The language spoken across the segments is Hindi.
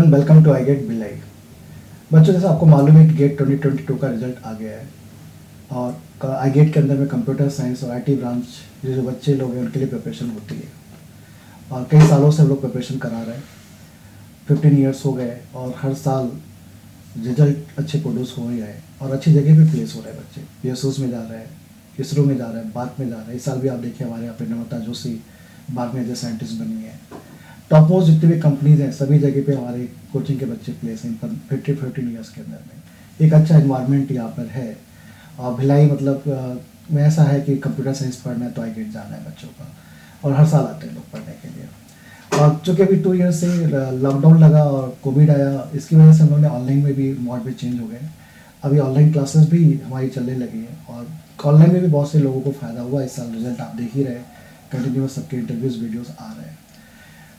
Everyone, welcome to I gate Bhilai. बच्चों, जैसा आपको मालूम है कि गेट 2022 का रिजल्ट आ गया है और आई गेट के अंदर में कंप्यूटर साइंस और आईटी ब्रांच जो बच्चे लोग हैं उनके लिए प्रिपरेशन होती है और कई सालों से हम लोग प्रिपरेशन करा रहे हैं। 15 ईयर्स हो गए और हर साल रिजल्ट अच्छे प्रोड्यूस हो ही रहे हैं और अच्छी जगह पे प्लेस हो रहे हैं। बच्चे पीएसओस में जा रहे हैं, इसरो में जा रहे हैं, बाग में जा रहे हैं। इस साल भी आप देखिए हमारे यहाँ पे नम्रता जोशी बाग में एज ए साइंटिस्ट बनी है। टॉप मोस्ट जितनी भी कंपनीज हैं सभी जगह पे हमारे कोचिंग के बच्चे प्लेस हैं 15 ईयर्स के अंदर में। एक अच्छा इन्वायरमेंट यहाँ पर है और भिलाई मतलब में ऐसा है कि कंप्यूटर साइंस पढ़ना है तो आई गेट जाना है बच्चों का और हर साल आते हैं लोग पढ़ने के लिए। और चूँकि अभी 2 ईयर्स से लॉकडाउन लगा और कोविड आया, इसकी वजह से हम लोगों ने ऑनलाइन में भी मोड भी चेंज हो गए। अभी ऑनलाइन क्लासेस भी हमारी चलने लगी हैं और ऑनलाइन में भी बहुत से लोगों को फ़ायदा हुआ। इस साल रिजल्ट आप देख ही रहे हैं, कंटिन्यूस सबके इंटरव्यूज़ वीडियोज़ आ रहे हैं।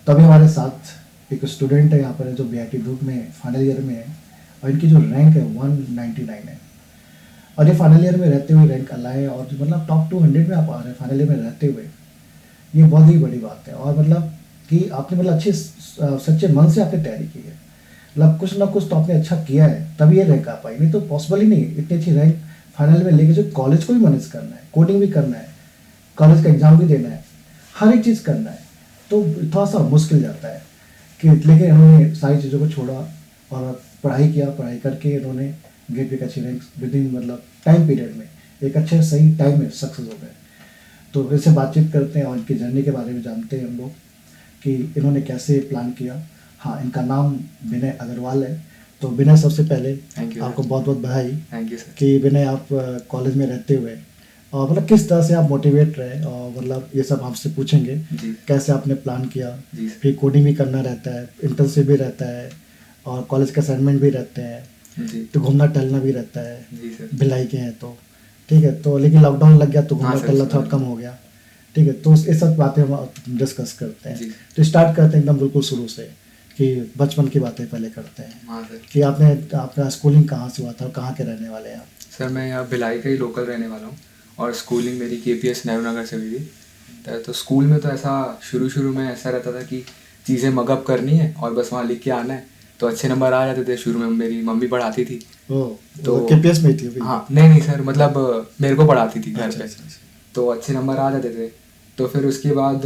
तो अभी हमारे साथ एक स्टूडेंट है यहाँ पर जो बीआईटी धूप में फाइनल ईयर में है और इनकी जो रैंक है 199 है और ये फाइनल ईयर में रहते हुए रैंक लाए और मतलब टॉप 200 में आप आ रहे हैं फाइनल ईयर में रहते हुए। ये बहुत ही बड़ी बात है और मतलब कि आपने मतलब अच्छे सच्चे मन से आपने तैयारी की है, मतलब कुछ ना कुछ तो आपने अच्छा किया है तभी ये रैंक आ पाई, नहीं तो पॉसिबल ही नहीं इतनी अच्छी रैंक फाइनल में लेके। जो कॉलेज को भी मैनेज करना है, कोडिंग भी करना है, कॉलेज का एग्ज़ाम भी देना है, हर एक चीज़ करना है, तो थोड़ा सा मुश्किल जाता है कि लेकिन इन्होंने सारी चीज़ों को छोड़ा और पढ़ाई किया। पढ़ाई करके इन्होंने गेट पे अच्छी रैंक विद इन मतलब टाइम पीरियड में एक अच्छे सही टाइम में सक्सेस हो गए। तो इससे बातचीत करते हैं और इनकी जर्नी के बारे में जानते हैं हम लोग कि इन्होंने कैसे प्लान किया। हाँ, इनका नाम विनय अग्रवाल है। तो विनय, सबसे पहले आपको बहुत बहुत बधाई। Thank you sir. कि विनय आप कॉलेज में रहते हुए और मतलब किस तरह से आप मोटिवेट रहे और मतलब ये सब हमसे पूछेंगे जी। कैसे आपने प्लान किया। जी। फिर कोडिंग भी करना रहता है, इंटर्नशिप भी रहता है और कॉलेज के असाइनमेंट भी रहते हैं जी। तो घूमना टहलना भी रहता है। जी सर। भिलाई के हैं तो ठीक है, तो लेकिन लॉकडाउन लग गया तो घूमना टहलना थोड़ा कम हो गया। ठीक है, तो ये सब बातें हम डिस्कस करते हैं। तो स्टार्ट करते हैं एकदम बिल्कुल शुरू से कि बचपन की बातें पहले करते हैं। हाँ सर। कि आपका स्कूलिंग कहाँ से हुआ था और कहाँ के रहने वाले हैं आप? सर मैं यहाँ भिलाई का ही लोकल रहने वाला हूँ और स्कूलिंग मेरी केपीएस नेहरू नगर से हुई थी। तो स्कूल में तो ऐसा शुरू में ऐसा रहता था कि चीज़ें मगअप करनी है और बस वहाँ लिख के आना है, तो अच्छे नंबर आ जाते थे। शुरू में मेरी मम्मी पढ़ाती थी। तो केपीएस में थी? हाँ, नहीं सर, मतलब मेरे को पढ़ाती थी घर पे। तो अच्छे नंबर आ जाते थे। तो फिर उसके बाद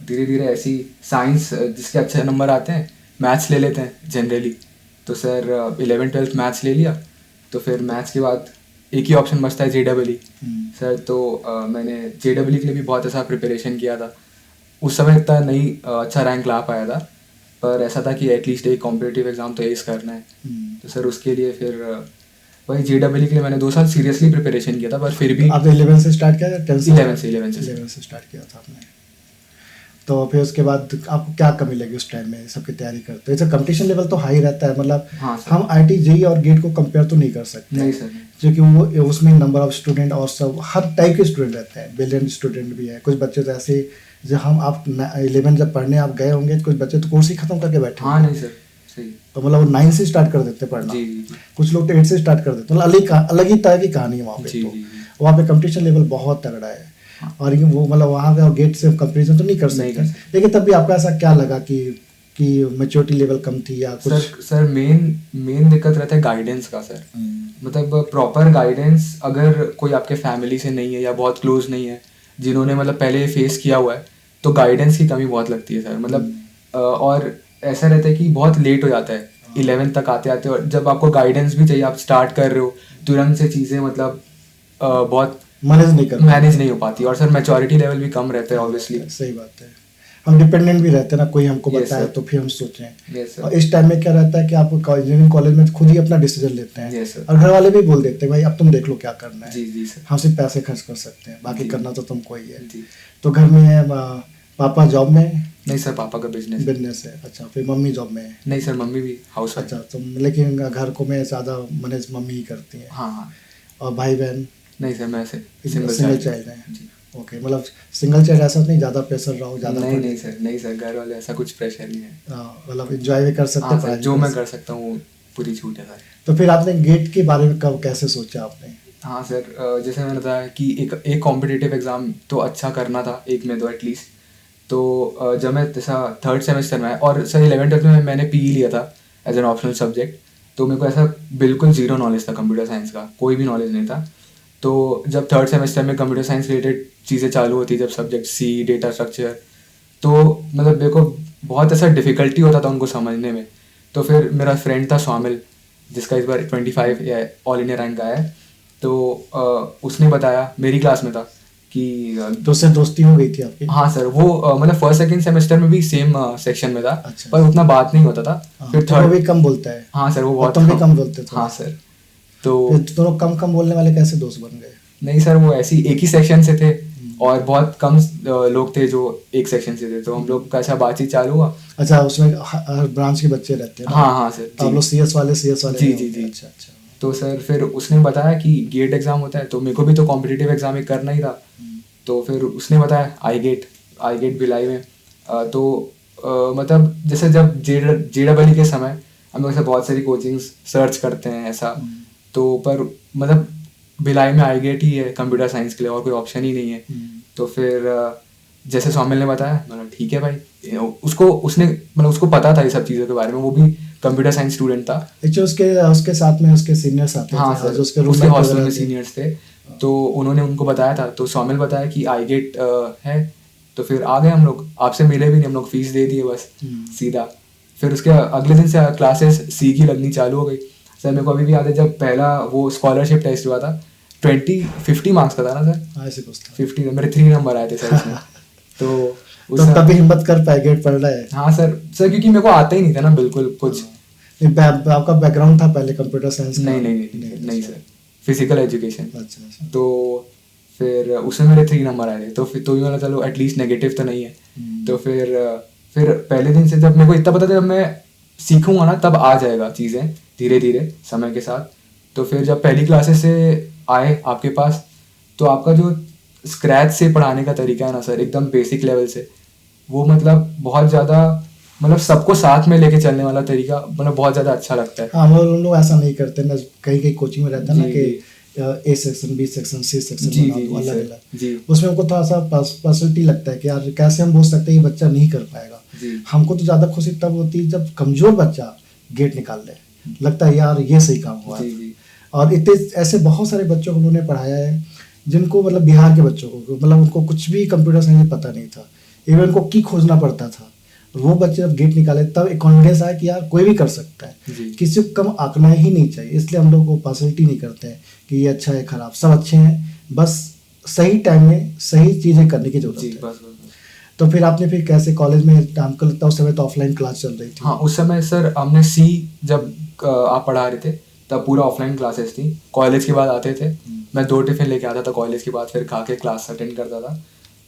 धीरे धीरे ऐसी साइंस जिसके अच्छे नंबर आते हैं मैथ्स ले लेते हैं जनरली। तो सर 11th-12th मैथ्स ले लिया। तो फिर मैथ्स के बाद एक ही ऑप्शन बचता है JEE सर। तो मैंने JEE के लिए भी बहुत ऐसा प्रिपरेशन किया था। उस समय इतना नहीं अच्छा रैंक ला पाया था, पर ऐसा था कि एटलीस्ट एक कॉम्पिटिटिव एग्ज़ाम तो एस करना है। तो सर उसके लिए फिर वही JEE के लिए मैंने 2 साल सीरियसली प्रिपरेशन किया था। पर फिर भी आपने 11 से स्टार्ट किया या 10 से? 11 से स्टार्ट किया था आपने। तो फिर उसके बाद आपको क्या कमी लगी उस टाइम में सबकी तैयारी करते? जैसे कंपटीशन लेवल तो हाई रहता है, मतलब हाँ हम IIT JEE और गेट को कंपेयर तो नहीं कर सकते। नहीं सर, क्योंकि वो उसमें नंबर ऑफ स्टूडेंट और सब हर टाइप के स्टूडेंट रहते हैं। ब्रिलियंट स्टूडेंट भी है, कुछ बच्चे तो ऐसे जब आप 11 जब पढ़ने आप गए होंगे, कुछ बच्चे तो कोर्स ही खत्म करके बैठे। हाँ नहीं सर, सही। तो मतलब वो 9 से स्टार्ट कर देते पढ़ना। जी। कुछ लोग तो 8 से स्टार्ट कर देते, मतलब अलग ही तरह की कहानी है वहाँ पे। तो वहाँ पे कंपटीशन लेवल बहुत तगड़ा है। हाँ। और वो मतलब वहाँ का गेट से कंपैरिजन तो नहीं कर सकते, लेकिन तब भी आपको ऐसा क्या लगा कि मैच्योरिटी लेवल कम थी या कुछ? सर मेन दिक्कत रहता है गाइडेंस का सर। मतलब प्रॉपर गाइडेंस अगर कोई आपके फैमिली से नहीं है या बहुत क्लोज नहीं है जिन्होंने मतलब पहले फेस किया हुआ है, तो गाइडेंस की कमी बहुत लगती है सर। मतलब और ऐसा रहता है कि बहुत लेट हो जाता है 11 तक आते आते, और जब आपको गाइडेंस भी चाहिए, आप स्टार्ट कर रहे हो तुरंत से चीज़ें मतलब बहुत मैनेज नहीं हो पाती। और सर मैच्योरिटी लेवल भी कम रहता है ऑब्वियसली। सही बात है, हम डिपेंडेंट भी रहते हैं ना, कोई हमको बताए तो फिर हम सोचें। और इस टाइम में क्या रहता है कि आप इंजीनियरिंग कॉलेज में खुद ही अपना डिसीजन लेते हैं। और घर वाले भी बोल देते हैं भाई अब तुम देख लो क्या करना है। जी सर। हम सिर्फ पैसे खर्च कर सकते हैं, बाकी करना तो तुमको ही है। तो घर में पापा जॉब में? नहीं सर, पापा का बिजनेस है। अच्छा, फिर मम्मी जॉब में? नहीं सर, मम्मी भी हाउस। अच्छा, तो लेकिन घर को में ज़्यादा मैनेज मम्मी ही करती है? हाँ। और भाई बहन? नहीं सर, मैं सिंगल चाइल्ड है। ओके, मतलब सिंगल चाइल्ड ऐसा नहीं ज़्यादा प्रेशर रहो ज़्यादा? नहीं सर, घर वाले ऐसा कुछ प्रेशर नहीं है। मतलब एंजॉय भी कर सकते हैं। जो मैं कर सकता हूँ पूरी छूट है सर। तो फिर आपने गेट के बारे में कब कैसे सोचा आपने? हाँ सर, जैसे मैंने बताया कि एक कॉम्पिटिटिव एग्ज़ाम तो अच्छा करना था, एक में तो एटलीस्ट। तो जब मैं जैसा 3rd सेमेस्टर में, और सर 11th-12th में मैंने PE लिया था एज एन ऑप्शनल सब्जेक्ट। तो मेरे को ऐसा बिल्कुल ज़ीरो नॉलेज था कंप्यूटर साइंस का, कोई भी नॉलेज नहीं था। तो जब थर्ड सेमेस्टर में कंप्यूटर साइंस रिलेटेड चीज़ें चालू होती, जब सब्जेक्ट सी, डेटा स्ट्रक्चर, तो मतलब मेरे को बहुत ऐसा डिफ़िकल्टी होता था उनको समझने में। तो फिर मेरा फ्रेंड था स्वामिल, जिसका इस बार 25 या ऑल इंडिया रैंक आया है। तो उसने बताया, मेरी क्लास में था कि तो उससे दोस्ती हो गई थी आपकी? हाँ सर, वो मतलब फर्स्ट सेकंड सेमेस्टर में भी सेम सेक्शन में था। अच्छा। पर उतना बात नहीं होता था। हाँ, फिर तो वो थर्ड, भी कम बोलता है। हाँ सर, वो और बहुत तुम भी कम बोलते थे? हाँ सर। तो फिर दोनों कम कम बोलने वाले कैसे दोस्त बन गए? नहीं सर, वो ऐसी एक ही सेक्शन से थे और बहुत कम लोग थे जो एक सेक्शन से थे, तो हम लोग का अच्छा बातचीत चालू हुआ। अच्छा, उसमें हर ब्रांच के बच्चे रहते हैं ना? हाँ हाँ सर, तो आप लोग सीएस वाले जी नहीं जी होते? जी। अच्छा अच्छा। तो सर फिर उसने बताया कि गेट एग्ज़ाम होता है, तो मेरे को भी तो कॉम्पिटिटिव एग्ज़ाम ही करना ही था। तो फिर उसने बताया आई गेट भिलाई में। तो मतलब जैसे जब JEE के समय हम लोग ऐसे बहुत सारी कोचिंग्स सर्च करते हैं ऐसा, तो पर मतलब भिलाई में आई गेट ही है कंप्यूटर साइंस के लिए, और कोई ऑप्शन ही नहीं है। तो फिर जैसे स्वामिल ने बताया, मतलब ठीक है भाई। उसको पता था ये सब चीज़ों के बारे में, वो भी कंप्यूटर साइंस स्टूडेंट था। एक्चुअली उसके साथ में उसके सीनियर्स आते हाँ थे, सर, जो उसके उसके रूममेट हॉस्टल वगैरह में थे। सीनियर्स थे, तो उन्होंने उनको बताया था। तो स्वामिल बताया कि आई गेट है। तो फिर आ गए हम लोग, आपसे मिले भी नहीं, हम लोग फीस दे दिए बस सीधा। फिर उसके अगले दिन से क्लासेस सी की लगनी चालू हो गई। सर मेरे को अभी भी याद है, जब पहला वो स्कॉलरशिप टेस्ट हुआ था, 50 मार्क्स का था ना सर? हाँ, ऐसे कुछ था। 50, मेरे 3 नंबर आए थे सर उसमें। तो तो तभी हिम्मत कर पाए गेट पढ़ रहा है? हाँ सर, क्योंकि मेरे को आता ही नहीं था ना बिल्कुल कुछ। आपका बैकग्राउंड था पहले कंप्यूटर साइंस का? नहीं सर, फिजिकल एजुकेशन। अच्छा अच्छा। तो फिर उसमें मेरे 3 नंबर आए थे, तो फिर तो भी मैंने चलो एटलीस्ट नेगेटिव तो नहीं है। तो फिर पहले दिन से जब मेरे को इतना पता था, जब मैं सीखूंगा ना तब आ जाएगा चीज़ें धीरे धीरे समय के साथ। तो फिर जब पहली क्लासेस से आए आपके पास, तो आपका जो स्क्रैच से पढ़ाने का तरीका है ना सर, एकदम बेसिक लेवल से, वो मतलब बहुत ज़्यादा, मतलब सबको साथ में लेके चलने वाला तरीका, मतलब बहुत ज़्यादा अच्छा लगता है। हाँ, हम लोग ऐसा नहीं करते ना, कहीं कहीं कोचिंग में रहता है ना जी, कि A section, B section, C section जी बना जी दो जी अलग सर, अलग। जी उसमें हमको थोड़ा सा पर्सनलिटी लगता है कि यार कैसे हम बोल सकते हैं ये बच्चा नहीं कर पाएगा। जी हमको तो ज़्यादा खुशी तब होती है जब कमज़ोर बच्चा गेट निकाल ले, लगता है यार ये सही काम हुआ। जी जी और इतने ऐसे बहुत सारे बच्चों को उन्होंने पढ़ाया है जिनको, मतलब बिहार के बच्चों को, मतलब उनको कुछ भी कंप्यूटर साइंस पता नहीं था, इवन उनको की खोजना पड़ता था। वो बच्चे जब गेट निकाले तब एक कॉन्फिडेंस आया कि यार कोई भी कर सकता है, जी किसी को कम आंकना ही नहीं चाहिए। इसलिए हम लोग को पर्सनलिटी नहीं करते हैं कि ये अच्छा है खराब, सब अच्छे हैं, बस सही टाइम में सही चीज़ें करने की जरूरत जी, है। बस बस। तो फिर आपने फिर कैसे कॉलेज में, हमको लगता है उस समय तो ऑफलाइन क्लास चल रही थी? हाँ, उस समय सर हमने सी, जब आप पढ़ा रहे थे तब पूरा ऑफलाइन क्लासेस थी। कॉलेज के बाद आते थे, मैं 2 टिफिन लेके आता था कॉलेज के बाद, फिर खा के क्लास अटेंड करता था।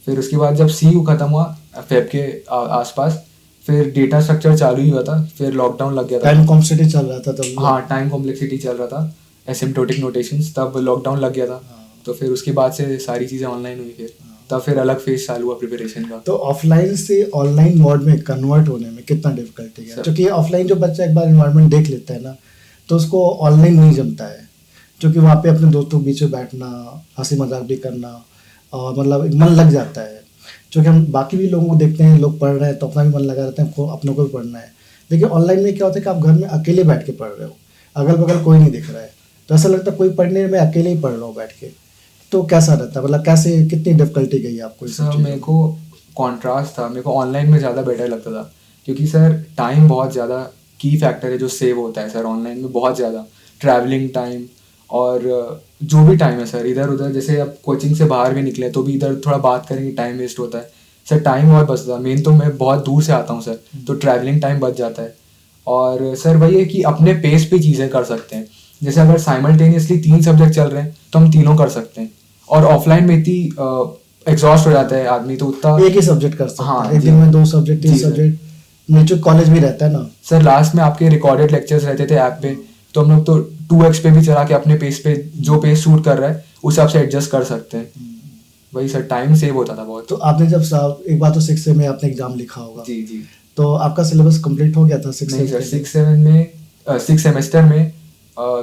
फिर उसके बाद जब सी खत्म हुआ फेब के आसपास, फिर डेटा स्ट्रक्चर चालू ही हुआ था, फिर लॉकडाउन लग गया था। टाइम कॉम्पिटिटिव चल रहा था तब? हाँ, टाइम कॉम्प्लेक्सिटी चल रहा था, एसिम्प्टोटिक नोटेशंस, तब लॉकडाउन लग गया था। तो फिर उसके बाद से सारी चीज़ें ऑनलाइन हुई, फिर तब फिर अलग फेज चालू हुआ प्रिपरेशन का। तो ऑफलाइन से ऑनलाइन मोड में कन्वर्ट होने में कितना डिफिकल्टी है? क्योंकि ऑफलाइन जो बच्चा एक बार इन्वायरमेंट देख लेता है ना, तो उसको ऑनलाइन नहीं जमता है, क्योंकि वहाँ पे अपने दोस्तों के बीच में बैठना, हंसी मजाक भी करना, और मतलब एक मन लग जाता है। क्योंकि हम बाकी भी लोगों को देखते हैं, लोग पढ़ रहे हैं तो अपना भी मन लगा रहता है, अपनों को भी पढ़ना है। लेकिन ऑनलाइन में क्या होता है कि आप घर में अकेले बैठ के पढ़ रहे हो, अगल बगल कोई नहीं दिख रहा है, तो ऐसा लगता है कोई पढ़ने में अकेले ही पढ़ रहा हूँ बैठ के। तो कैसा रहता है, मतलब कैसे, कितनी डिफिकल्टी गई आपको इस सर चीज़ मेरे में? को कॉन्ट्रास्ट था, मेरे को ऑनलाइन में ज़्यादा बेटर लगता था, क्योंकि सर टाइम बहुत ज़्यादा की फैक्टर है जो सेव होता है सर ऑनलाइन में, बहुत ज़्यादा ट्रैवलिंग टाइम, और जो भी टाइम है सर इधर उधर, जैसे अब कोचिंग से बाहर भी निकले तो भी इधर थोड़ा बात करेंगे, टाइम वेस्ट होता है सर, टाइम बहुत बचता है। मेन तो मैं बहुत दूर से आता हूँ सर, तो ट्रैवलिंग टाइम बच जाता है। और सर वही है कि अपने पेस पे चीज़ें कर सकते हैं, जैसे अगर साइमल्टेनियसली 3 सब्जेक्ट चल रहे हैं तो हम तीनों कर सकते हैं, और ऑफलाइन में इतनी एग्जॉस्ट हो जाता है आदमी, तो उतना एक ही सब्जेक्ट कर सकते हाँ, हैं, एक जी। दिन में 2 सब्जेक्ट, 3 जी, सर। सब्जेक्ट। नीचे कॉलेज भी रहता है ना सर, लास्ट में आपके रिकॉर्डेड लेक्चर्स रहते थे ऐप पे, तो हम लोग तो 2x पे भी चला के अपने पेस पे, जो पेस सूट कर रहा है उस हिसाब से एडजस्ट कर सकते हैं। वही सर, टाइम सेव होता था बहुत। तो आपने जब एक बार तो 6 में आपने एग्जाम लिखा होगा, जी जी। तो आपका सिलेबस कंप्लीट हो गया था 6 नहीं सर, 6-7 में 6 सेमेस्टर में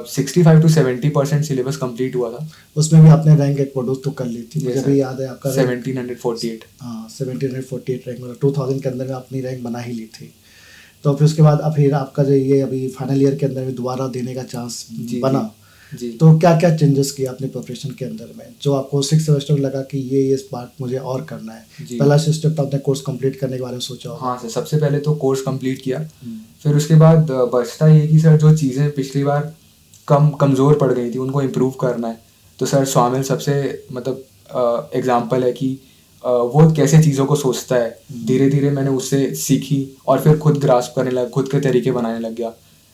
65 to 70% सिलेबस कंप्लीट हुआ था। उसमें भी आपने रैंक एक प्रोड्यूस तो कर ली थी, Yes, मुझे sir. भी याद है आपका रैंक। 1748। हाँ, 1748 रैंक, मतलब 2000 के अंदर में अपनी रैंक बना ही ली थी। तो फिर उसके बाद अब फिर आपका जो ये अभी फाइनल ईयर के अंदर भी दोबारा देने का चांस जी बना, जी तो क्या क्या चेंजेस किए अपने प्रिपरेशन के अंदर में, जो आपको 6 सेमेस्टर में लगा कि ये पार्ट मुझे और करना है? जी। पहला स्टेप तो आपने कोर्स कंप्लीट करने के बारे में सोचा होगा। हाँ सर, सबसे पहले तो कोर्स कंप्लीट किया, हम्म, फिर उसके बाद बचता ये कि सर जो चीज़ें पिछली बार कमज़ोर पड़ गई थी उनको इम्प्रूव करना है। तो सर स्वामिल सबसे मतलब एग्जाम्पल है कि वो कैसे चीज़ों को सोचता है। धीरे धीरे मैंने उससे सीखी और फिर खुद ग्रास्प करने लगा, खुद के तरीके बनाने लग गया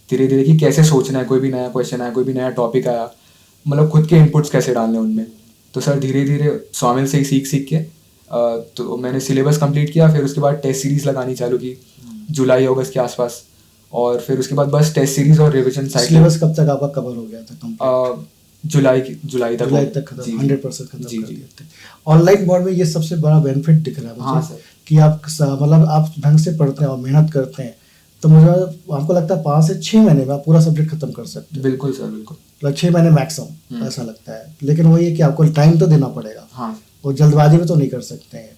धीरे धीरे कि कैसे सोचना है, कोई भी नया क्वेश्चन आया, कोई भी नया टॉपिक आया, मतलब खुद के इनपुट्स कैसे डालने हैं उनमें। तो सर धीरे धीरे स्वामिल से ही सीख सीख के तो मैंने सिलेबस कंप्लीट किया, फिर उसके बाद टेस्ट सीरीज़ लगानी चालू की जुलाई अगस्त के आसपास, और फिर उसके बाद बस टेस्ट सीरीज और रिवीजन सिलेबस कब तक आपका कवर हो गया था कंप्लीट? जुलाई तक जुलाई तक खत्म, जी 100% खत्म जी कर जी दिए थे। ऑनलाइन बोर्ड में ये सबसे बड़ा बेनिफिट दिख रहा है मुझे, हाँ सर। कि आप मतलब आप ढंग से पढ़ते हैं और मेहनत करते हैं, तो मुझे हमको लगता है 5 से 6 महीने में आप पूरा सब्जेक्ट खत्म कर सकते हैं। बिल्कुल सर, बिल्कुल। मतलब 6 महीने मैक्सिमम ऐसा लगता है, लेकिन वही है कि आपको टाइम तो देना पड़ेगा हाँ और जल्दबाजी में तो नहीं कर सकते हैं।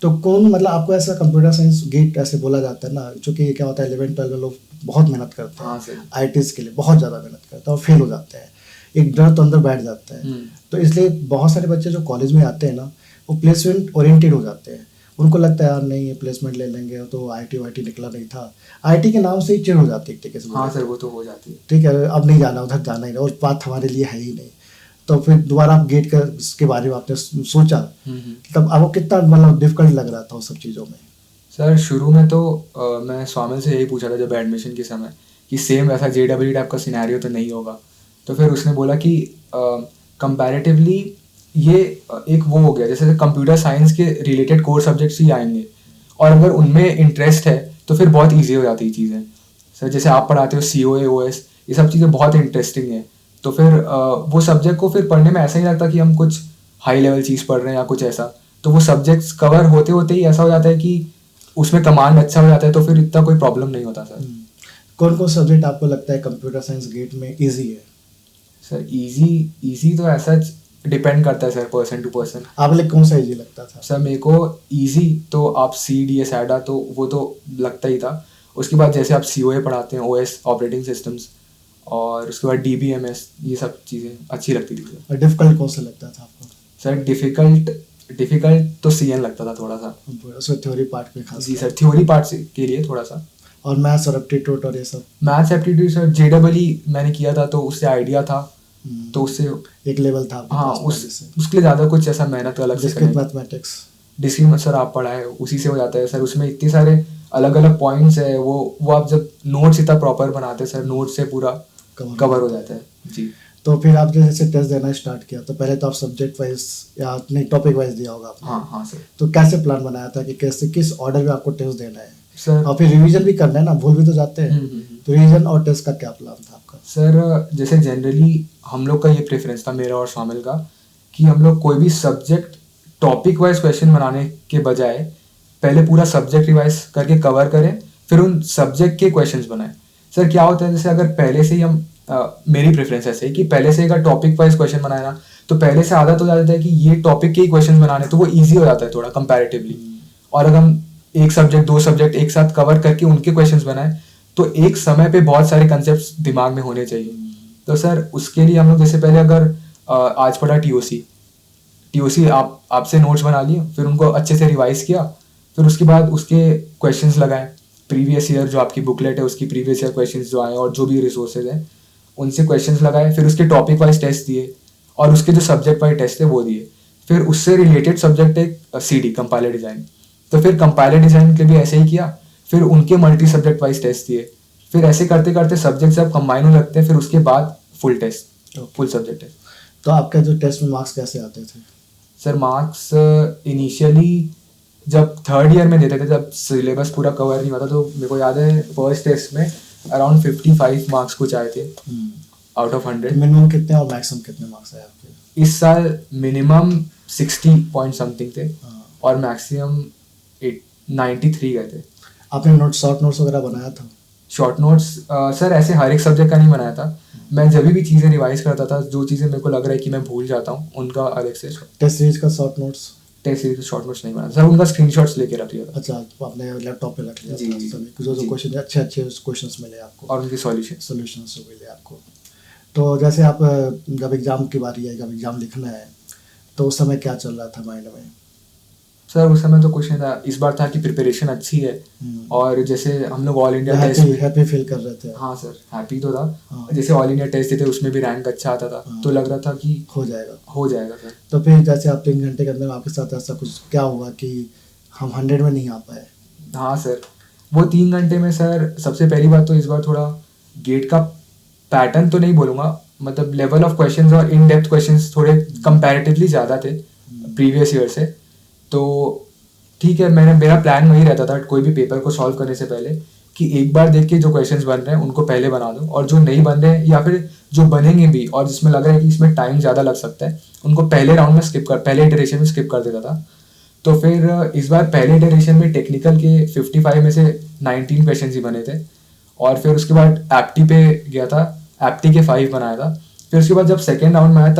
तो कौन मतलब आपको ऐसा कंप्यूटर साइंस गेट ऐसे बोला जाता है ना, चूँकि क्या होता है 11-12 में लोग बहुत मेहनत करते हाँ हैं सर। आईटीज के लिए, बहुत ज़्यादा मेहनत करते हैं और फेल हो जाते हैं, एक डर तो अंदर बैठ जाता है। तो इसलिए बहुत सारे बच्चे जो कॉलेज में आते हैं ना, वो प्लेसमेंट ओरिएंटेड हो जाते हैं, उनको लगता है यार नहीं ये प्लेसमेंट ले लेंगे, तो आईटी वाईटी निकला नहीं था, आईटी के नाम से ही चिढ़ हो जाती है एक तरीके से। हाँ सर, वो तो हो जाती है। ठीक है, अब नहीं जाना, उधर जाना ही नहीं, और बात हमारे लिए है ही नहीं। तो फिर दोबारा आप गेट के बारे में आपने सोचा, तब आपको कितना मतलब डिफिकल्ट लग रहा था उन सब चीज़ों में? सर शुरू में तो मैं स्वामिल से यही पूछा था जब एडमिशन के समय कि सेम वैसा जेडब्ल्यू टाइप का सिनेरियो तो नहीं होगा। तो फिर उसने बोला कि कंपैरेटिवली ये एक वो हो गया, जैसे कंप्यूटर साइंस के रिलेटेड कोर सब्जेक्ट्स ही आएंगे, और अगर उनमें इंटरेस्ट है तो फिर बहुत ईजी हो जाती है चीज़ें। सर जैसे आप पढ़ाते हो COA OS, ये सब चीज़ें बहुत इंटरेस्टिंग है, तो फिर वो सब्जेक्ट को फिर पढ़ने में ऐसा ही लगता कि हम कुछ हाई लेवल चीज़ पढ़ रहे हैं या कुछ ऐसा। तो वो सब्जेक्ट्स कवर होते होते ही ऐसा हो जाता है कि उसमें कमांड अच्छा हो जाता है, तो फिर इतना कोई प्रॉब्लम नहीं होता सर। कौन कौन सब्जेक्ट आपको लगता है कंप्यूटर साइंस गेट में इजी है? सर इजी तो ऐसा डिपेंड करता है सर, पर्सन टू पर्सन। आप लिए कौन सा इजी लगता था? सर मेरे को इजी तो आप CDS SATA तो वो तो लगता ही था। उसके बाद जैसे आप COA पढ़ाते हैं, OS ऑपरेटिंग सिस्टम्स, और उसके बाद DBMS, ये सब चीज़ें अच्छी लगती थी सर। और डिफिकल्ट कौन सा लगता था आपको? सर डिफ़िकल्ट तो CN लगता था थोड़ा सा। उसमें थ्योरी पार्ट में खास? जी सर, थ्योरी पार्ट के लिए थोड़ा सा। और मैथ्स और एप्टीट्यूड और ये सब? मैथ्स एप्टीट्यूड सर JEE मैंने किया था, तो उससे आइडिया था, तो उससे एक लेवल था आपके हाँ पास पहले से। उसके लिए ज़्यादा कुछ ऐसा मेहनत अलग से डिस्क्रीट मैथमेटिक्स? डिस्क्रीट सर आप पढ़ाए उसी से हो जाता है सर। उसमें इतने सारे अलग अलग पॉइंट्स है, वो आप जब नोट्स इतना प्रॉपर बनाते हैं सर, नोट से पूरा कवर हो जाता है जी। तो फिर आप जैसे टेस्ट देना स्टार्ट किया, तो पहले तो आप सब्जेक्ट वाइज या नहीं टॉपिक वाइज दिया होगा आपने? हाँ सर। तो कैसे प्लान बनाया था कि कैसे किस ऑर्डर में आपको टेस्ट देना है सर? और फिर रिवीजन भी करना है ना, भूल भी तो जाते हैं। तो रिवीजन और टेस्ट का क्या प्लान था आपका? सर जैसे जनरली हम लोग का ये प्रेफरेंस था, मेरा और शामिल का, कि हम लोग कोई भी सब्जेक्ट टॉपिक वाइज क्वेश्चन बनाने के बजाय पहले पूरा सब्जेक्ट रिवाइज करके कवर करें, फिर उन सब्जेक्ट के क्वेश्चंस बनाएं। सर क्या होता है, जैसे अगर पहले से ही हम मेरी प्रेफरेंस ऐसे है कि पहले से अगर टॉपिक वाइज क्वेश्चन बनाए ना, तो पहले से आदत हो जाता है कि ये टॉपिक के ही क्वेश्चन बनाने, तो वो ईजी हो जाता है थोड़ा कंपैरेटिवली। और अगर हम एक सब्जेक्ट 2 सब्जेक्ट एक साथ कवर करके उनके क्वेश्चंस बनाए, तो एक समय पे बहुत सारे कंसेप्ट्स दिमाग में होने चाहिए। तो सर उसके लिए हम लोग जैसे पहले अगर आज पढ़ा TOC आपसे नोट्स बना लिए, फिर उनको अच्छे से रिवाइज किया, फिर उसके बाद उसके क्वेश्चंस लगाए, प्रीवियस ईयर जो आपकी बुकलेट है उसकी प्रीवियस ईयर क्वेश्चंस जो आए और जो भी रिसोर्सेज हैं उनसे क्वेश्चंस लगाए, फिर उसके टॉपिक वाइज टेस्ट दिए और उसके जो सब्जेक्ट वाइज टेस्ट है वो दिए। फिर उससे रिलेटेड सब्जेक्ट एक CD कंपाइलर डिज़ाइन, तो फिर कंपाइलर डिज़ाइन के भी ऐसे ही किया, फिर उनके मल्टी सब्जेक्ट वाइज टेस्ट दिए, फिर ऐसे करते करते सब्जेक्ट जब कंबाइन हो लगते हैं, फिर उसके बाद full test, full subject test. तो आपके जो टेस्ट में मार्क्स कैसे आते थे? सर मार्क्स इनिशियली जब 3rd ईयर में देते थे, जब सिलेबस पूरा कवर नहीं होता, तो मेरे को याद है फर्स्ट टेस्ट में अराउंड 55 मार्क्स कुछ आए थे आउट ऑफ 100। मिनिमम कितने और मैक्सिमम कितने मार्क्स आए आपके? इस साल मिनिमम 60 पॉइंट समथिंग थे और मैक्सिमम 93 गए थे। आपने शॉर्ट नोट्स वगैरह बनाया था? शॉर्ट नोट्स सर ऐसे हर एक सब्जेक्ट का नहीं बनाया था, मैं जब भी चीज़ें रिवाइज करता था, जो चीज़ें मेरे को लग रहा है कि मैं भूल जाता हूँ, उनका अलग से। टेस्ट सीरीज का short notes? Test series short notes नहीं बनाता सर, उनका स्क्रीनशॉट्स लेके रख लिया था। अच्छा, तो आपने लैपटॉप पे रख लिया जी, था जी, सभी जो जी। क्वेश्चन अच्छे अच्छे क्वेश्चंस मिले आपको और उनकी सॉल्यूशन। सॉल्यूशंस मिले आपको। तो जैसे आप जब एग्ज़ाम की बारी आई, जब एग्ज़ाम लिखना है, तो उस समय क्या चल रहा था माइंड में? सर उस समय तो कुछ नहीं था, इस बार था कि प्रिपरेशन अच्छी है और जैसे हम लोग all India test happy happy feel कर रहे थे? हाँ सर, हैप्पी तो था। हाँ। जैसे ऑल इंडिया टेस्ट थे उसमें भी रैंक अच्छा आता था, हाँ। तो लग रहा था कि हो जाएगा। हो जाएगा सर। तो फिर जैसे आप 3 घंटे के अंदर आपके साथ ऐसा कुछ क्या हुआ कि हम 100 में नहीं आ पाए? हाँ सर, वो 3 घंटे में सर सबसे पहली बात तो इस बार थोड़ा गेट का पैटर्न तो नहीं बोलूँगा, मतलब लेवल ऑफ क्वेश्चंस और इन डेप्थ क्वेश्चंस थोड़े कंपैरेटिवली ज़्यादा थे प्रीवियस ईयर से। तो ठीक है, मेरा प्लान वही रहता था कोई भी पेपर को सॉल्व करने से पहले कि एक बार देख के जो क्वेश्चंस बन रहे हैं उनको पहले बना दो, और जो नहीं बन रहे हैं या फिर जो बनेंगे भी और जिसमें लग रहा है कि इसमें टाइम ज़्यादा लग सकता है उनको पहले राउंड में पहले इटरेशन में स्किप कर देता था। तो फिर इस बार पहले इटरेशन में टेक्निकल के 55 में से 19 क्वेश्चन ही बने थे, और फिर उसके बाद एप्टी पे गया था, एप्टी के 5 बनाया था। फिर उसके बाद जब सेकेंड राउंड में आया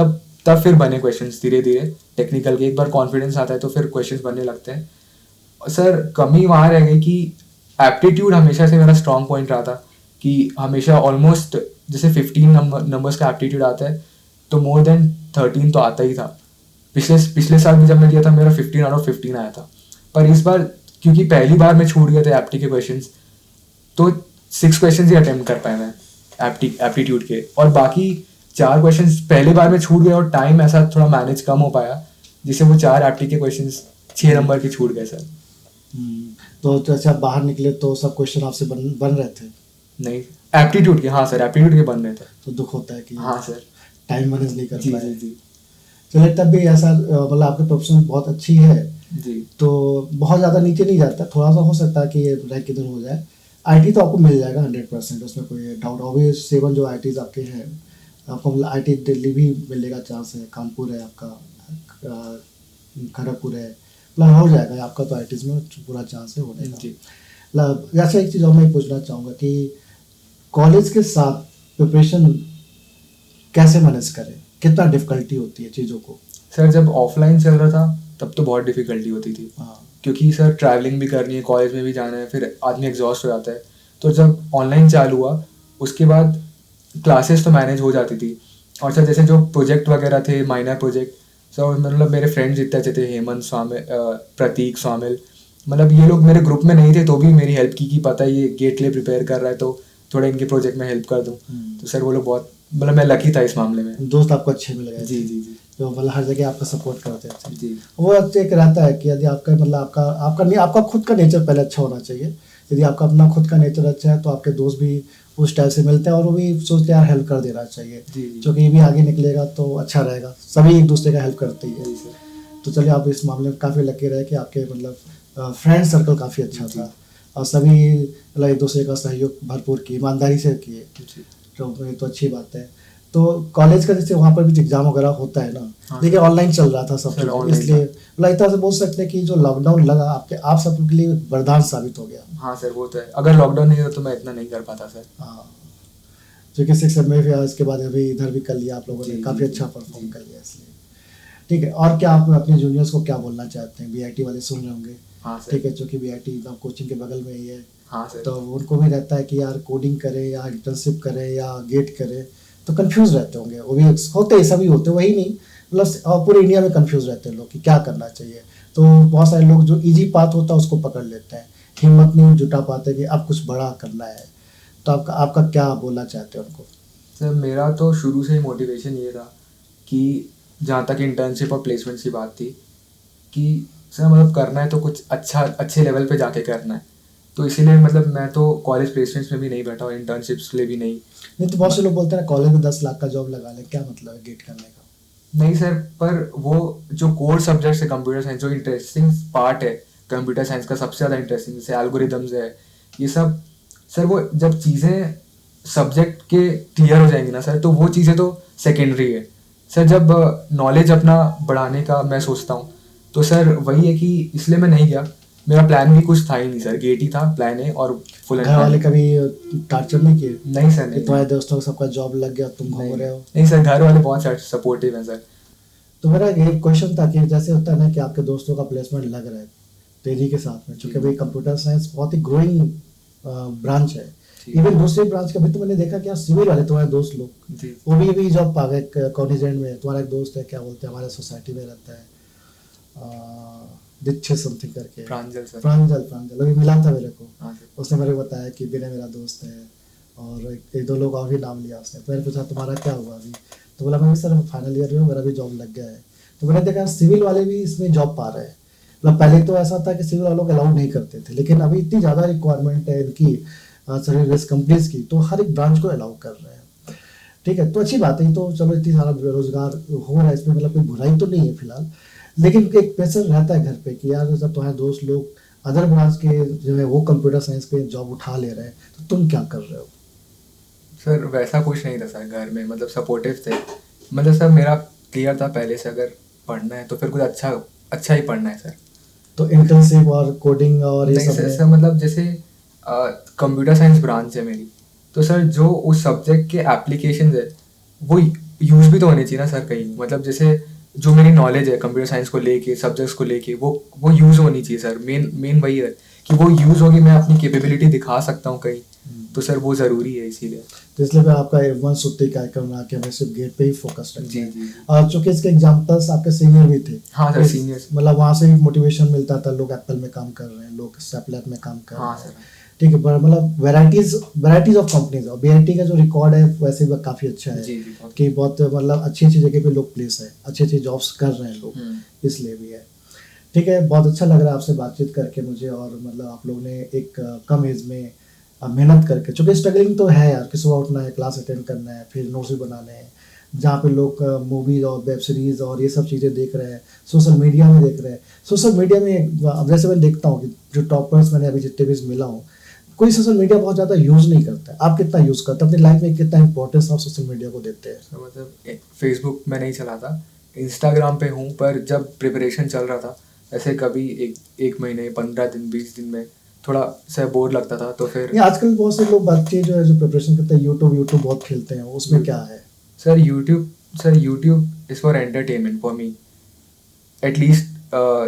तब फिर बने क्वेश्चंस धीरे धीरे टेक्निकल के। एक बार कॉन्फिडेंस आता है तो फिर क्वेश्चंस बनने लगते हैं। सर कमी वहाँ रह गई कि एप्टीट्यूड हमेशा से मेरा स्ट्रॉन्ग पॉइंट रहा था कि हमेशा ऑलमोस्ट जैसे 15 नंबर्स का एप्टीट्यूड आता है तो मोर देन 13 तो आता ही था। पिछले साल में जब मैं दिया था मेरा 15 आउट ऑफ 15 आया था, पर इस बार क्योंकि पहली बार मैं छूट गए थे एप्टी के क्वेश्चंस, तो 6 क्वेश्चंस ही अटेम्प्ट कर पाया मैं एप्टीट्यूड के, और बाकी 4 क्वेश्चंस पहले बार में छूट गए और टाइम ऐसा थोड़ा मैनेज कम हो पाया जिससे वो 4 एप्टी के क्वेश्चंस 6 नंबर के छूट गए सर। तो जैसे आप बाहर निकले तो सब क्वेश्चन आपसे बन रहे थे? नहीं, एप्टीट्यूड के, हाँ सर एप्टीट्यूड के बन रहे थे। तो दुख होता है कि हाँ सर, टाइम मैनेज नहीं कर जी पाए। जी जी चलिए, तब भी ऐसा मतलब आपकी प्रोफेशन बहुत अच्छी है जी। तो बहुत ज़्यादा नीचे नहीं जाता, थोड़ा सा हो सकता है कि ये रैंक इधर हो जाए। आईटी तो आपको मिल जाएगा 100%, उसमें कोई डाउट। ऑब्वियस 7 जो आईटीज आपके हैं, आपको मतलब आईटी दिल्ली भी मिलेगा चांस है, कानपुर है आपका, खड़गपुर है, मतलब हो जाएगा आपका तो आईटीज में पूरा चांस है होने का। जी। मतलब जैसे एक चीज़ और मैं पूछना चाहूँगा कि कॉलेज के साथ प्रिपरेशन कैसे मैनेज करें, कितना डिफिकल्टी होती है चीज़ों को? सर जब ऑफलाइन चल रहा था तब तो बहुत डिफिकल्टी होती थी, क्योंकि सर ट्रैवलिंग भी करनी है, कॉलेज में भी जाना है, फिर आदमी एग्जॉस्ट हो जाता है। तो जब ऑनलाइन चालू हुआ उसके बाद क्लासेस तो मैनेज हो जाती थी, और सर जैसे जो प्रोजेक्ट वगैरह थे, माइनर प्रोजेक्ट, सर मतलब मेरे फ्रेंड्स इतने अच्छे थे, हेमंत स्वामिल, प्रतीक स्वामिल, मतलब ये लोग मेरे ग्रुप में नहीं थे तो भी मेरी हेल्प की पता है ये गेट के लिए प्रिपेयर कर रहा है तो थोड़ा इनके प्रोजेक्ट में हेल्प कर दूँ। तो सर वो लोग बहुत, मतलब मैं लकी था इस मामले में। दोस्त आपको अच्छे मिल गए? जी जी जी। तो मतलब हर जगह आपका सपोर्ट करते थे जी। वो एक रहता है कि यदि आपका मतलब आपका खुद का नेचर पहले अच्छा होना चाहिए। यदि आपका अपना खुद का नेचर अच्छा है तो आपके दोस्त भी उस टाइप से मिलते हैं और वो भी सोचते हैं यार हेल्प कर देना चाहिए, क्योंकि ये भी आगे निकलेगा तो अच्छा रहेगा, सभी एक दूसरे का हेल्प करते ही है। तो चलिए, आप इस मामले में काफ़ी लकी रहे कि आपके मतलब फ्रेंड सर्कल काफ़ी अच्छा था और सभी मतलब एक दूसरे का सहयोग भरपूर किए, ईमानदारी से किए, तो ये तो अच्छी बात है। तो कॉलेज का जैसे वहाँ पर भी एग्जाम वगैरह होता है ना, लेकिन ऑनलाइन चल रहा था सब कुछ, इसलिए मतलब एक तरह से बोल सकते हैं कि जो लॉकडाउन लगा आप सबके लिए वरदान साबित हो गया। हाँ सर वो तो है, अगर लॉकडाउन नहीं होता तो मैं इतना नहीं कर पाता सर। हाँ, जो कि 6 में भी इसके बाद अभी इधर भी कर लिया आप लोगों ने, काफ़ी अच्छा परफॉर्म कर लिया, इसलिए ठीक है। और क्या आप अपने जूनियर्स को क्या बोलना चाहते हैं? बीआईटी वाले सुन रहे होंगे, ठीक है, क्योंकि बीआईटी एकदम कोचिंग के बगल में ही है। हाँ सर। तो उनको भी रहता है कि यार कोडिंग करे या इंटर्नशिप करे या गेट करे, तो कंफ्यूज रहते होंगे, वो भी होते हैं, सभी होते, वही नहीं मतलब पूरे इंडिया में कंफ्यूज रहते हैं लोग कि क्या करना चाहिए। तो बहुत सारे लोग जो इजी पाथ होता है उसको पकड़ लेते हैं, हिम्मत नहीं जुटा पाते कि अब कुछ बड़ा करना है। तो आपका क्या बोलना चाहते हैं उनको? सर मेरा तो शुरू से ही मोटिवेशन ये था कि जहाँ तक इंटर्नशिप और प्लेसमेंट्स की बात थी कि सर मतलब करना है तो कुछ अच्छे लेवल पे जाके करना है, तो इसीलिए मतलब मैं तो कॉलेज प्लेसमेंट्स में भी नहीं बैठा और इंटर्नशिप्स के लिए भी नहीं। तो बहुत से लोग बोलते हैं कॉलेज में 10 लाख का जॉब लगा लें, क्या मतलब है गेट करने का? नहीं सर, पर वो जो कोर सब्जेक्ट्स है कंप्यूटर साइंस, जो इंटरेस्टिंग पार्ट है कंप्यूटर साइंस का सबसे ज़्यादा इंटरेस्टिंग, जैसे एल्गोरिदम्स है ये सब, सर वो जब चीज़ें सब्जेक्ट के क्लियर हो जाएंगी ना सर, तो वो चीज़ें तो सेकेंडरी है सर। जब नॉलेज अपना बढ़ाने का मैं सोचता हूँ तो सर वही है कि इसलिए मैं नहीं गया, मेरा प्लान भी कुछ था ही नहीं सर, गेट ही था प्लान है। और फुल घर वाले कभी टार्चर नहीं किए? नहीं सर, नहीं। तुम्हारे दोस्तों को सबका जॉब लग गया, तुम घूम रहे हो? नहीं सर, घर वाले बहुत सपोर्टिव हैं सर। तो मेरा एक क्वेश्चन था कि जैसे होता है ना कि आपके दोस्तों का प्लेसमेंट लग रहा है तेजी के साथ में, क्योंकि भाई कंप्यूटर साइंस बहुत ही ग्रोइंग ब्रांच है। इवन दूसरे ब्रांच का भी तो मैंने देखा क्या सिविल वाले तुम्हारे दोस्त लोग जी वो भी अभी जॉब पा गए कॉग्निजेंट में। तुम्हारा एक दोस्त है, क्या बोलते हैं, हमारे सोसाइटी में रहता है, दीक्षित समथिंग करके, प्रांजल सर। प्रांजल अभी मिला था मेरे को। हाँ सर। उसने मेरे को बताया कि बिना मेरा दोस्त है, और एक दो लोग और भी नाम लिया उसने। मैंने पूछा तुम्हारा क्या हुआ अभी, तो बोला मैं सर फाइनल ईयर में हूँ, मेरा भी जॉब लग गया है। तो मैंने देखा सिविल वाले भी इसमें जॉब पा रहे हैं। मतलब पहले तो ऐसा था कि सिविल वालों को अलाउ नहीं करते थे, लेकिन अभी इतनी ज़्यादा रिक्वायरमेंट है इनकी सर्विस कंपनीज की, तो हर एक ब्रांच को अलाउ कर रहे हैं। ठीक है, तो अच्छी बात है। तो चलो इतनी सारा बेरोजगार हो रहा है, इसमें मतलब कोई बुराई तो नहीं है फिलहाल, लेकिन एक प्रेशर रहता है घर पे कि यार जब तुम्हारे दोस्त लोग अदर ब्रांच के जो है वो कंप्यूटर साइंस पे जॉब उठा ले रहे हैं, तो तुम क्या कर रहे हो? सर वैसा कुछ नहीं था सर, घर में मतलब सपोर्टिव थे। मतलब सर मेरा क्लियर था पहले से, अगर पढ़ना है तो फिर कुछ अच्छा ही पढ़ना है सर। तो इंटर्नशिप और कोडिंग और ये नहीं सब सर, में- सर मतलब जैसे कंप्यूटर साइंस ब्रांच है मेरी, तो सर जो उस सब्जेक्ट के एप्लीकेशंस है वो यूज भी तो होने चाहिए ना सर कहीं। मतलब जैसे जो मेरी नॉलेज है कंप्यूटर साइंस को लेके, सब्जेक्ट्स को लेके, वो यूज होनी चाहिए सर। मेन वही है कि वो यूज होगी, मैं अपनी कैपेबिलिटी दिखा सकता हूँ कहीं। तो सर वो ज़रूरी है इसीलिए। तो इसलिए मैं आपका वन सूत्री कार्यक्रम बना के हमें सिर्फ गेट पे ही फोकस रखते जी हैं। जी। और चूंकि इसके एग्जाम्पल्स आपके सीनियर भी थे, हाँ सर, इस- सीनियर्स। मतलब वहाँ से भी मोटिवेशन मिलता था, लोग एप्पल में काम कर रहे हैं, लोग स्टेपलर में काम कर हाँ रहे हैं। सर। ठीक है, पर मतलब वैराइटीज ऑफ कंपनीज, और बीआईटी का जो रिकॉर्ड है वैसे भी काफ़ी अच्छा है जी जी बहुत। कि बहुत मतलब अच्छी अच्छी जगह पे लोग प्लेस है, अच्छी अच्छी जॉब्स कर रहे हैं लोग, इसलिए भी है। ठीक है, बहुत अच्छा लग रहा है आपसे बातचीत करके मुझे। और मतलब आप लोग ने एक कम एज में मेहनत करके, चूँकि स्ट्रगलिंग तो है यार कि सुबह उठना है, क्लास अटेंड करना है, फिर नोट्स भी बनाने हैं, जहाँ पे लोग मूवीज़ और वेब सीरीज़ और ये सब चीज़ें देख रहे हैं, सोशल मीडिया में देख रहे हैं। सोशल मीडिया में अब जैसे मैं देखता हूँ कि जो टॉपर्स मैंने अभी जितने भी मिला हूँ, कोई सोशल मीडिया बहुत ज़्यादा यूज़ नहीं करता है। आप कितना यूज़ करते हैं अपनी लाइफ में, कितना इंपॉर्टेंस आप सोशल मीडिया को देते हैं? तो मतलब फेसबुक में नहीं चलाता, इंस्टाग्राम पे हूँ, पर जब प्रिपरेशन चल रहा था ऐसे कभी एक महीने 15 दिन 20 दिन में थोड़ा सा बोर लगता था, तो फिर ये आजकल बहुत से लोग बच्चे जो है जो प्रिपरेशन करते हैं यूट्यूब बहुत खेलते हैं, उसमें क्या है? Sir YouTube is for entertainment for me at least.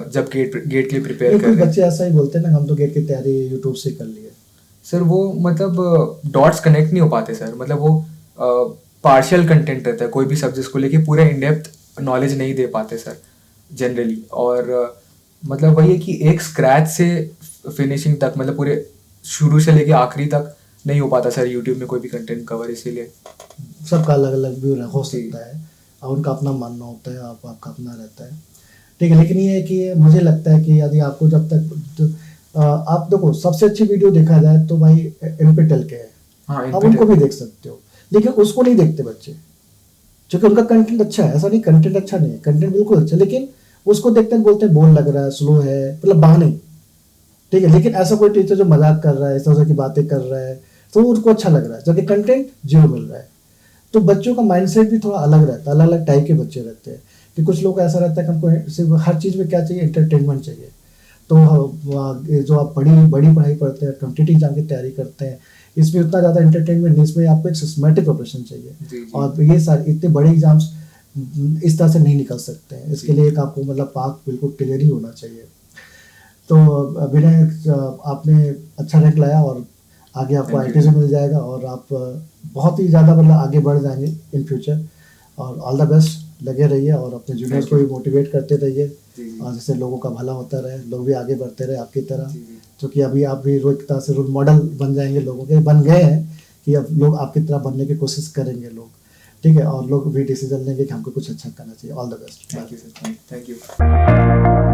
जब गेट के लिए प्रिपेयर ये कर कुछ रहे हैं बच्चे ऐसा ही बोलते हैं ना, हम तो गेट की तैयारी यूट्यूब से कर लिए। सर, वो मतलब डॉट्स कनेक्ट नहीं हो पाते सर। मतलब वो पार्शियल कंटेंट रहता है, कोई भी सब्जेक्ट को लेके पूरा इन डेप्थ नॉलेज नहीं दे पाते सर जनरली। और मतलब वही है कि एक स्क्रैच से फिनिशिंग तक, मतलब पूरे शुरू से लेके आखिरी तक नहीं हो पाता सर यूट्यूब में कोई भी कंटेंट कवर, इसीलिए। सबका अलग अलग व्यू हो जी। सकता है, और उनका अपना मानना होता है, आपका अपना रहता है। ठीक है, लेकिन ये है कि मुझे लगता है कि यदि आपको जब तक आप देखो, सबसे अच्छी वीडियो देखा जाए तो भाई एनपीटेल के है, हाँ, आप उनको भी देख सकते हो, लेकिन उसको नहीं देखते बच्चे, क्योंकि उनका कंटेंट अच्छा है। ऐसा नहीं कंटेंट अच्छा नहीं है, कंटेंट बिल्कुल अच्छा, लेकिन उसको देखते हैं बोलते हैं बोर लग रहा है, स्लो है, मतलब बहाने। ठीक है, लेकिन ऐसा कोई टीचर जो मजाक कर रहा है, इस तरह की बातें कर रहा है, तो उनको अच्छा लग रहा है, जबकि कंटेंट जीरो मिल रहा है। तो बच्चों का माइंडसेट भी थोड़ा अलग रहता है, अलग अलग टाइप के बच्चे रहते हैं। कि कुछ लोग ऐसा रहता है कि हमको सिर्फ हर चीज़ में क्या चाहिए, एंटरटेनमेंट चाहिए। तो ये जो आप बड़ी बड़ी पढ़ाई पढ़ते हैं, कॉम्पिटिटिव एग्जाम की तैयारी करते हैं, इसमें उतना ज़्यादा एंटरटेनमेंट नहीं, इसमें आपको एक सिस्टमैटिक प्रिपरेशन चाहिए। जी, जी। और ये सारे इतने बड़े एग्जाम्स इस तरह से नहीं निकल सकते हैं, इसके लिए एक आपको मतलब पाथ बिल्कुल क्लियर ही होना चाहिए। तो विनय, आपने अच्छा रैंक लाया, और आगे आपको Thank you, आईटी से मिल जाएगा, और आप बहुत ही ज़्यादा मतलब आगे बढ़ जाएंगे इन फ्यूचर। और ऑल द बेस्ट, लगे रहिए और अपने जूनियर्स Thank को you. भी मोटिवेट करते रहिए, जी, जी। और जिससे लोगों का भला होता रहे, लोग भी आगे बढ़ते रहे आपकी तरह। जी, जी। क्योंकि अभी आप भी रोज की तरह से रोल मॉडल बन जाएंगे लोगों के, बन गए हैं कि अब लोग आपकी तरह बनने की कोशिश करेंगे लोग। ठीक है, और लोग भी डिसीजन लेंगे कि हमको कुछ अच्छा करना चाहिए। All the best. Thank you sir, thank you.